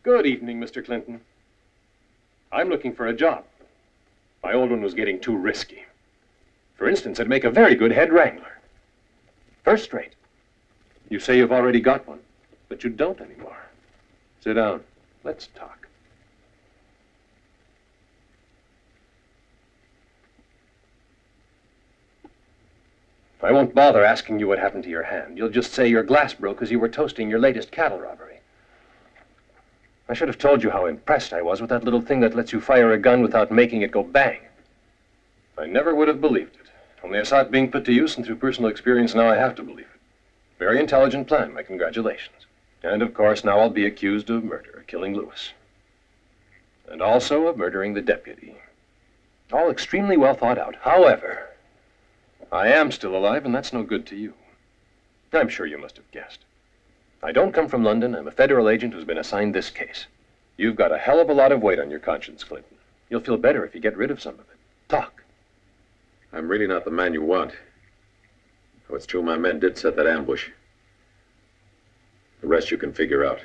Good evening, Mr. Clinton. I'm looking for a job. My old one was getting too risky. For instance, I'd make a very good head wrangler. First rate. You say you've already got one, but you don't anymore. Sit down. Let's talk. I won't bother asking you what happened to your hand. You'll just say your glass broke as you were toasting your latest cattle robbery. I should have told you how impressed I was with that little thing that lets you fire a gun without making it go bang. I never would have believed it. Only I saw it being put to use, and through personal experience, now I have to believe it. Very intelligent plan, my congratulations. And of course, now I'll be accused of murder, killing Lewis. And also of murdering the deputy. All extremely well thought out. However, I am still alive, and that's no good to you. I'm sure you must have guessed. I don't come from London. I'm a federal agent who's been assigned this case. You've got a hell of a lot of weight on your conscience, Clinton. You'll feel better if you get rid of some of it. Talk. I'm really not the man you want. Oh, it's true my men did set that ambush. The rest you can figure out.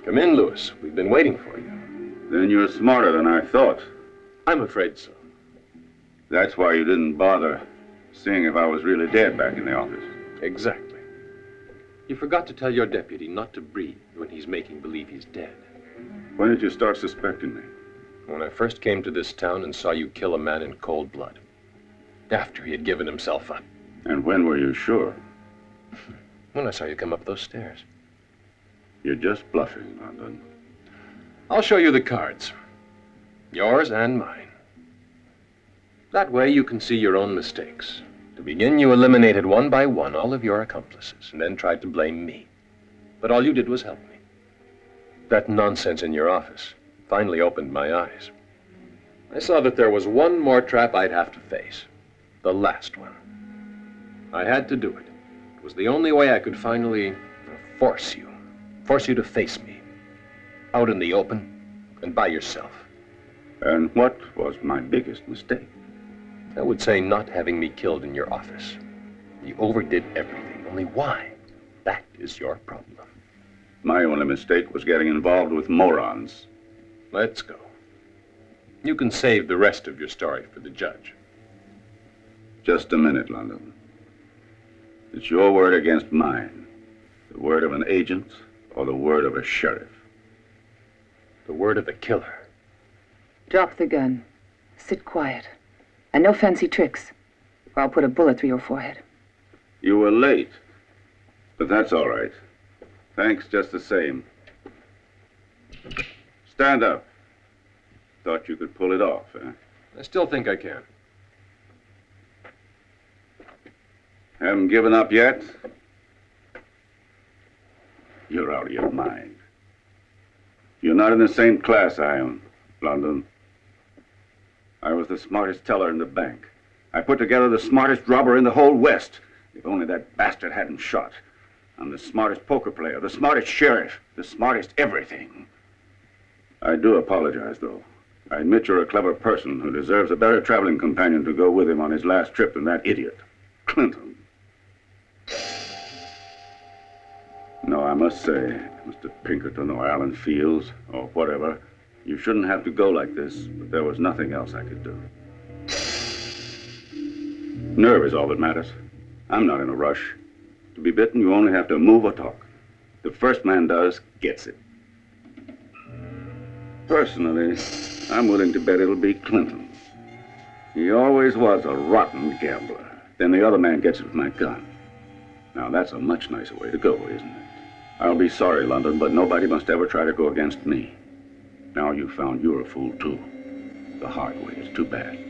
Come in, Lewis. We've been waiting for you. Then you're smarter than I thought. I'm afraid so. That's why you didn't bother seeing if I was really dead back in the office. Exactly. You forgot to tell your deputy not to breathe when he's making believe he's dead. When did you start suspecting me? When I first came to this town and saw you kill a man in cold blood. After he had given himself up. And when were you sure? When I saw you come up those stairs. You're just bluffing, London. I'll show you the cards. Yours and mine. That way you can see your own mistakes. To begin, you eliminated one by one all of your accomplices, and then tried to blame me. But all you did was help me. That nonsense in your office finally opened my eyes. I saw that there was one more trap I'd have to face. The last one. I had to do it. It was the only way I could finally force you to face me. Out in the open, and by yourself. And what was my biggest mistake? I would say not having me killed in your office. You overdid everything. Only why? That is your problem. My only mistake was getting involved with morons. Let's go. You can save the rest of your story for the judge. Just a minute, London. It's your word against mine. The word of an agent or the word of a sheriff? The word of a killer. Drop the gun. Sit quiet. And no fancy tricks, or I'll put a bullet through your forehead. You were late, but that's all right. Thanks just the same. Stand up. Thought you could pull it off, eh? I still think I can. Haven't given up yet? You're out of your mind. You're not in the same class I am, London. I was the smartest teller in the bank. I put together the smartest robber in the whole West. If only that bastard hadn't shot. I'm the smartest poker player, the smartest sheriff, the smartest everything. I do apologize, though. I admit you're a clever person who deserves a better traveling companion to go with him on his last trip than that idiot, Clinton. No, I must say, Mr. Pinkerton or Alan Fields or whatever, You shouldn't have to go like this, but there was nothing else I could do. Nerve is all that matters. I'm not in a rush. To be bitten, you only have to move or talk. The first man does, gets it. Personally, I'm willing to bet it'll be Clinton. He always was a rotten gambler. Then the other man gets it with my gun. Now, that's a much nicer way to go, isn't it? I'll be sorry, London, but nobody must ever try to go against me. Now you've found you're a fool, too. The hard way. It's too bad.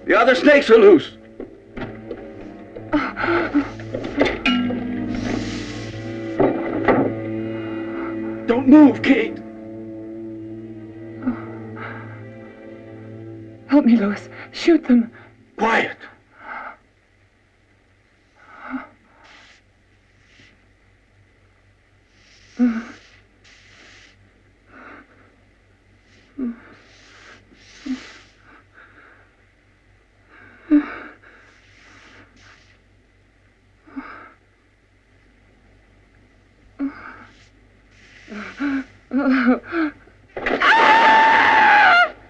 The other snakes are loose. Don't move, Kate. Help me, Louis. Shoot them. Quiet.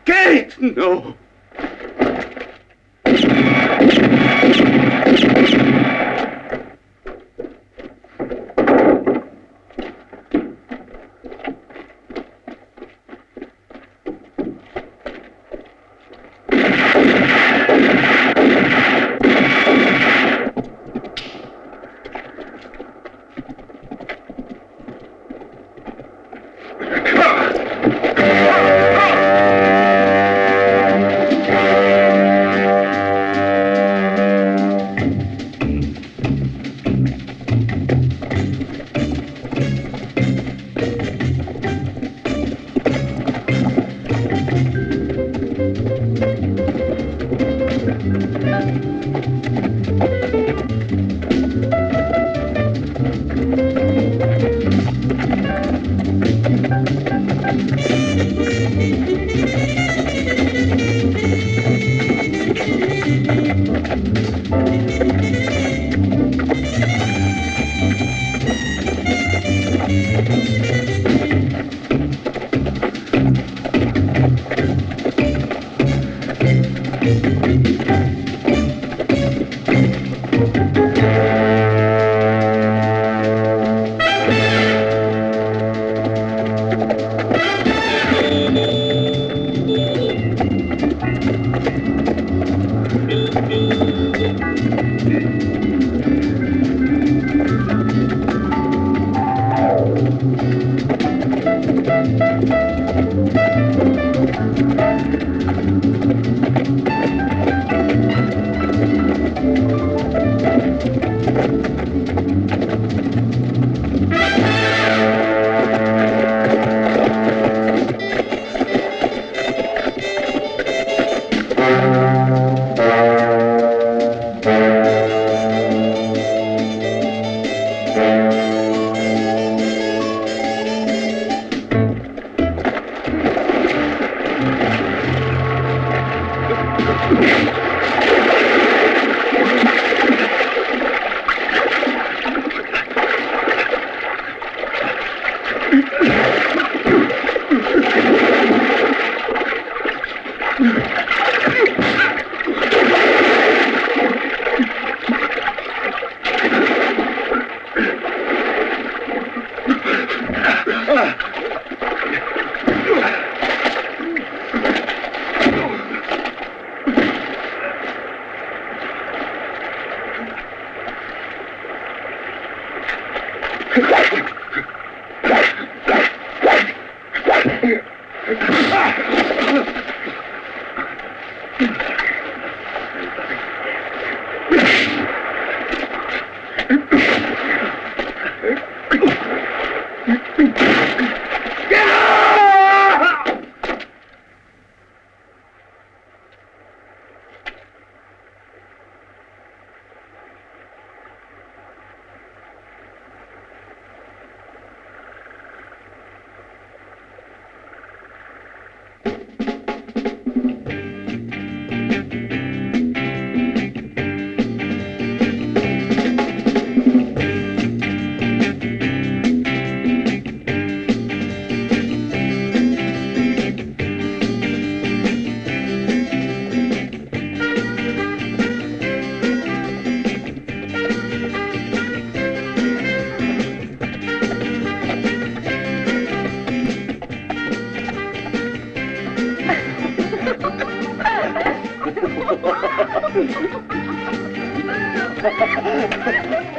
Kate! No.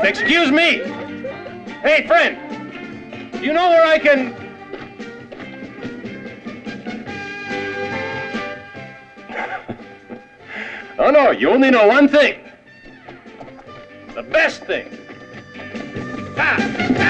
Excuse me! Hey, friend! Do you know where I can... Oh, no, you only know one thing. The best thing. Ha!